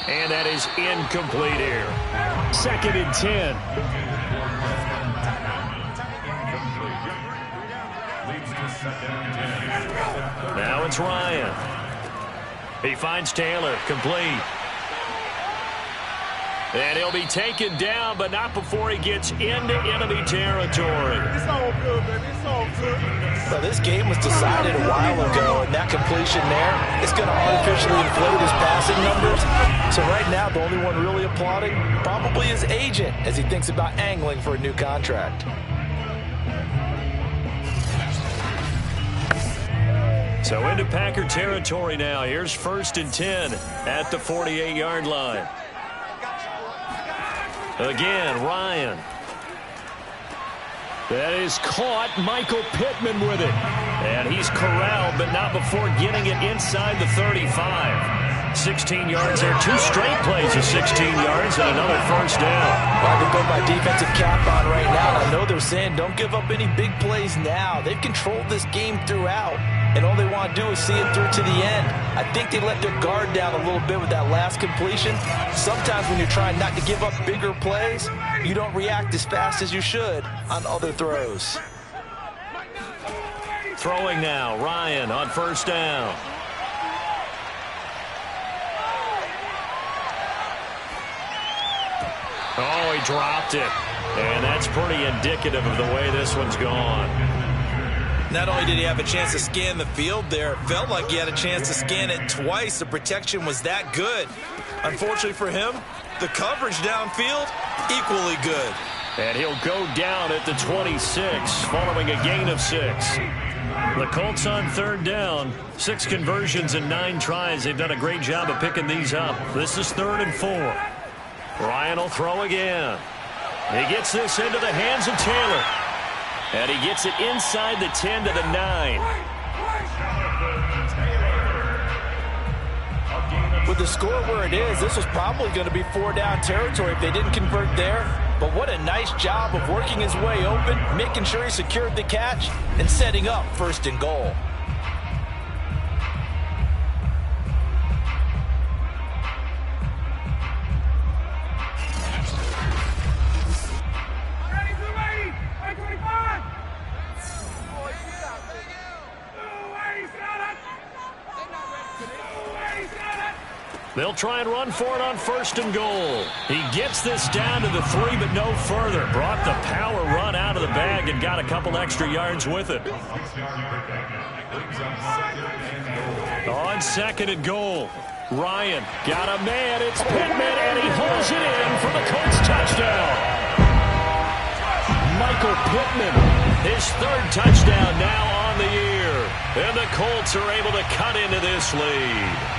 And that is incomplete here. 2nd and 10. Now it's Ryan. He finds Taylor, complete. And he'll be taken down, but not before he gets into enemy territory. It's all good, baby. It's all good. So this game was decided a while ago, and that completion there, it's going to artificially inflate his passing numbers. So right now, the only one really applauding probably his agent as he thinks about angling for a new contract. So into Packer territory now. Here's 1st and 10 at the 48-yard line. Again, Ryan. That is caught. Michael Pittman with it. And he's corralled, but not before getting it inside the 35. 16 yards there. 2 straight plays of 16 yards and another first down. I can put my defensive cap on right now. I know they're saying don't give up any big plays now. They've controlled this game throughout, and all they want to do is see it through to the end. I think they let their guard down a little bit with that last completion. Sometimes when you're trying not to give up bigger plays, you don't react as fast as you should on other throws. Throwing now, Ryan on first down. Oh, he dropped it. And that's pretty indicative of the way this one's gone. Not only did he have a chance to scan the field there, it felt like he had a chance to scan it twice. The protection was that good. Unfortunately for him, the coverage downfield, equally good. And he'll go down at the 26 following a gain of 6. The Colts on third down. 6 conversions and 9 tries. They've done a great job of picking these up. This is 3rd and 4. Ryan will throw again. He gets this into the hands of Taylor. And he gets it inside the 10 to the 9. With the score where it is, this was probably going to be 4-down territory if they didn't convert there. But what a nice job of working his way open, making sure he secured the catch, and setting up 1st and goal. They'll try and run for it on 1st and goal. He gets this down to the 3, but no further. Brought the power run out of the bag and got a couple extra yards with it. On 2nd and goal, Ryan got a man. It's Pittman, and he holds it in for the Colts touchdown. Michael Pittman, his 3rd touchdown now on the year. And the Colts are able to cut into this lead.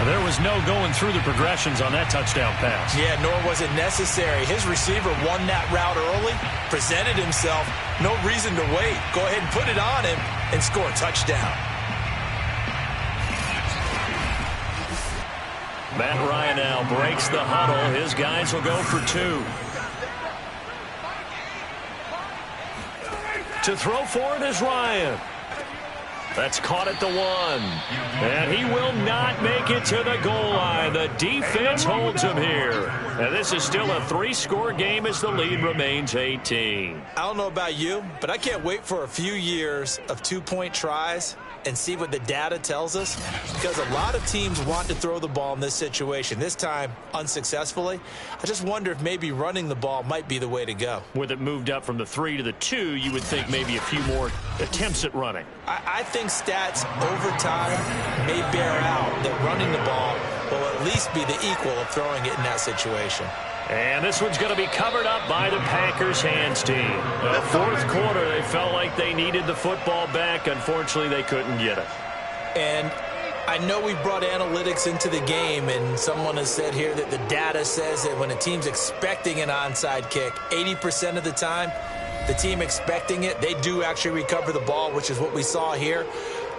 There was no going through the progressions on that touchdown pass. Yeah, nor was it necessary. His receiver won that route early, presented himself, no reason to wait. Go ahead and put it on him and score a touchdown. Matt Ryan now breaks the huddle. His guys will go for 2. To throw for it is Ryan. That's caught at the 1. And he will not make it to the goal line. The defense holds him here. And this is still a 3-score game as the lead remains 18. I don't know about you, but I can't wait for a few years of 2-point tries and see what the data tells us, because a lot of teams want to throw the ball in this situation. This time, unsuccessfully. I just wonder if maybe running the ball might be the way to go. With it moved up from the 3 to the 2, you would think maybe a few more attempts at running. I think stats over time may bear out that running the ball will at least be the equal of throwing it in that situation. And this one's going to be covered up by the Packers hands team. The 4th quarter, they felt like they needed the football back. Unfortunately, they couldn't get it. And I know we brought analytics into the game, and someone has said here that the data says that when a team's expecting an onside kick, 80% of the time, the team expecting it, they do actually recover the ball, which is what we saw here.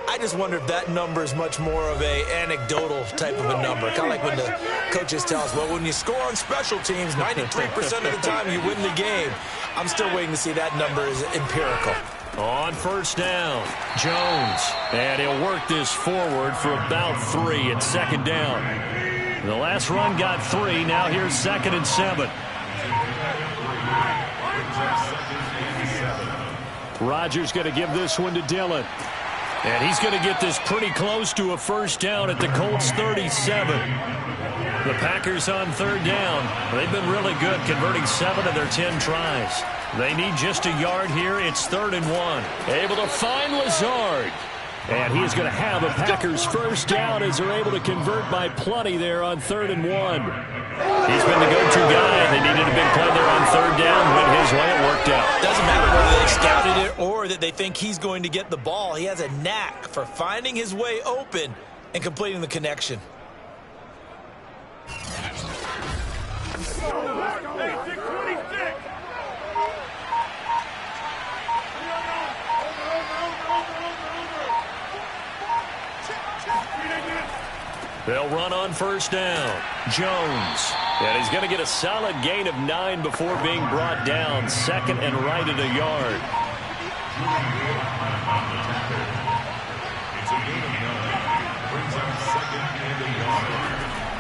I just wonder if that number is much more of a anecdotal type of a number. Kind of like when the coaches tell us, well, when you score on special teams, 93% of the time you win the game. I'm still waiting to see that number is empirical. On 1st down, Jones. And he'll work this forward for about 3 at 2nd down. The last run got 3. Now here's 2nd and 7. Rodgers going to give this one to Dillon. And he's going to get this pretty close to a 1st down at the Colts 37. The Packers on 3rd down. They've been really good, converting 7 of their 10 tries. They need just a yard here. It's 3rd and 1. Able to find Lazard. And he is going to have a Packers 1st down as they're able to convert by plenty there on 3rd and 1. He's been the go-to guy. They needed a big play there on 3rd down. Went his way. It worked out. Doesn't matter whether they scouted it or that they think he's going to get the ball. He has a knack for finding his way open and completing the connection. They'll run on first down. Jones. And he's going to get a solid gain of 9 before being brought down. Second and right at a yard.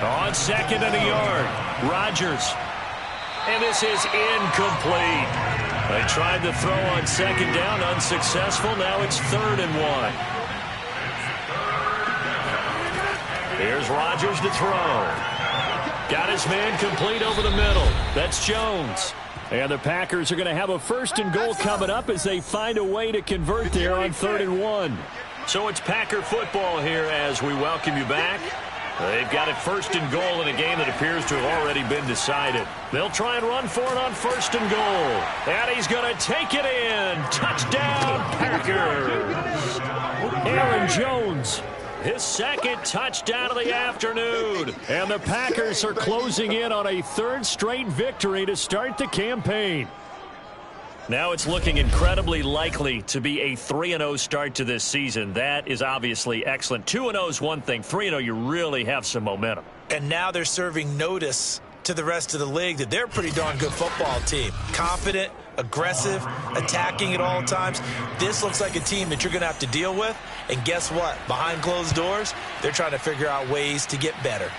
On second and a yard, Rodgers. And this is incomplete. They tried to throw on second down, unsuccessful. Now it's 3rd and 1. Here's Rodgers to throw. Got his man complete over the middle. That's Jones. And the Packers are going to have a 1st and goal coming up as they find a way to convert there on 3rd and 1. So it's Packer football here as we welcome you back. They've got it 1st and goal in a game that appears to have already been decided. They'll try and run for it on 1st and goal. And he's going to take it in. Touchdown, Packers. Aaron Jones, his 2nd touchdown of the afternoon. And the Packers are closing in on a 3rd straight victory to start the campaign. Now it's looking incredibly likely to be a 3-0 start to this season. That is obviously excellent. 2-0 is one thing. 3-0, you really have some momentum. And now they're serving notice to the rest of the league that they're a pretty darn good football team. Confident, aggressive, attacking at all times. This looks like a team that you're going to have to deal with. And guess what? Behind closed doors, they're trying to figure out ways to get better.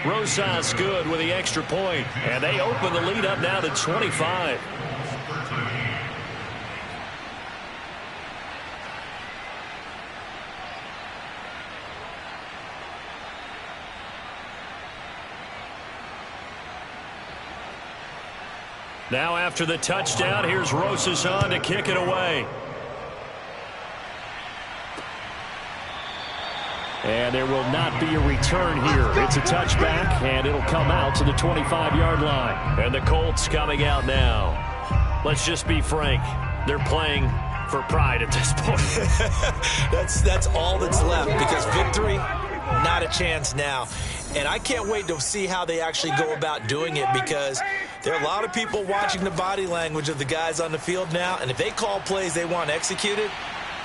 Rosas good with the extra point. And they open the lead up now to 25. Now after the touchdown, here's Rosas on to kick it away. And there will not be a return here. It's a touchback, and it'll come out to the 25-yard line. And the Colts coming out now. Let's just be frank. They're playing for pride at this point. That's all that's left, because victory, not a chance now. And I can't wait to see how they actually go about doing it, because there are a lot of people watching the body language of the guys on the field now, and if they call plays they want executed,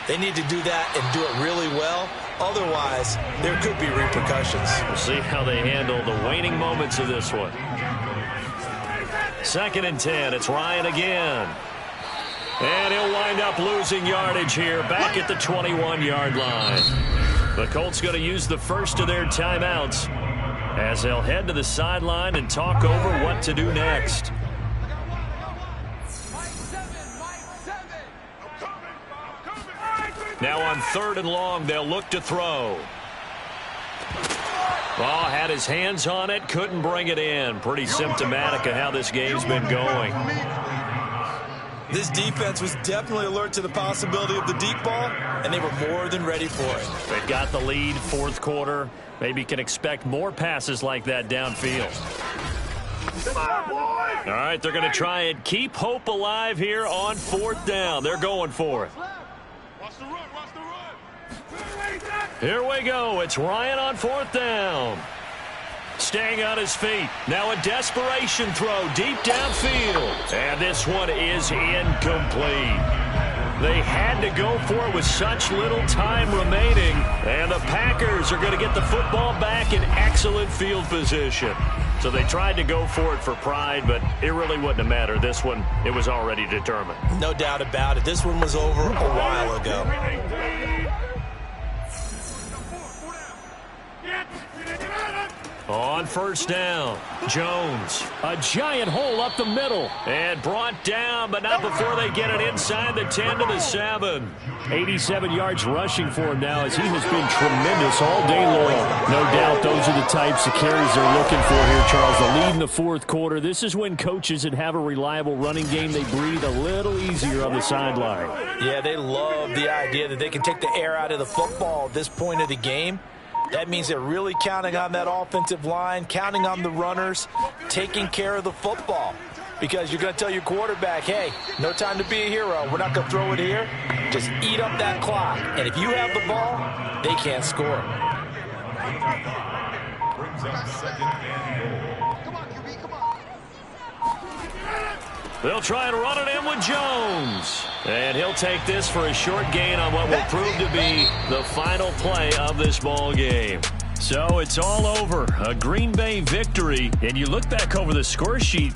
they need to do that and do it really well. Otherwise, there could be repercussions. We'll see how they handle the waning moments of this one. 2nd and 10. It's Ryan again. And he'll wind up losing yardage here back at the 21-yard line. The Colts going to use the first of their timeouts as they'll head to the sideline and talk over what to do next. Now on 3rd and long, they'll look to throw. Ball had his hands on it, couldn't bring it in. Pretty symptomatic of how this game's been going. This defense was definitely alert to the possibility of the deep ball, and they were more than ready for it. They've got the lead, 4th quarter. Maybe can expect more passes like that downfield. All right, they're going to try and keep hope alive here on 4th down. They're going for it. Here we go. It's Ryan on 4th down. Staying on his feet. Now a desperation throw deep downfield. And this one is incomplete. They had to go for it with such little time remaining. And the Packers are going to get the football back in excellent field position. So they tried to go for it for pride, but it really wouldn't have mattered. This one, it was already determined. No doubt about it. This one was over a while ago. On 1st down, Jones. A giant hole up the middle. And brought down, but not before they get it inside the 10 to the 7. 87 yards rushing for him now as he has been tremendous all day long. No doubt those are the types of carries they're looking for here, Charles. The lead in the 4th quarter. This is when coaches that have a reliable running game, they breathe a little easier on the sideline. Yeah, they love the idea that they can take the air out of the football at this point of the game. That means they're really counting on that offensive line, counting on the runners, taking care of the football. Because you're going to tell your quarterback, hey, no time to be a hero. We're not going to throw it here. Just eat up that clock. And if you have the ball, they can't score. Brings up 2nd and goal. They'll try and run it in with Jones. And he'll take this for a short gain on what will prove to be the final play of this ball game. So it's all over. A Green Bay victory. And you look back over the score sheet.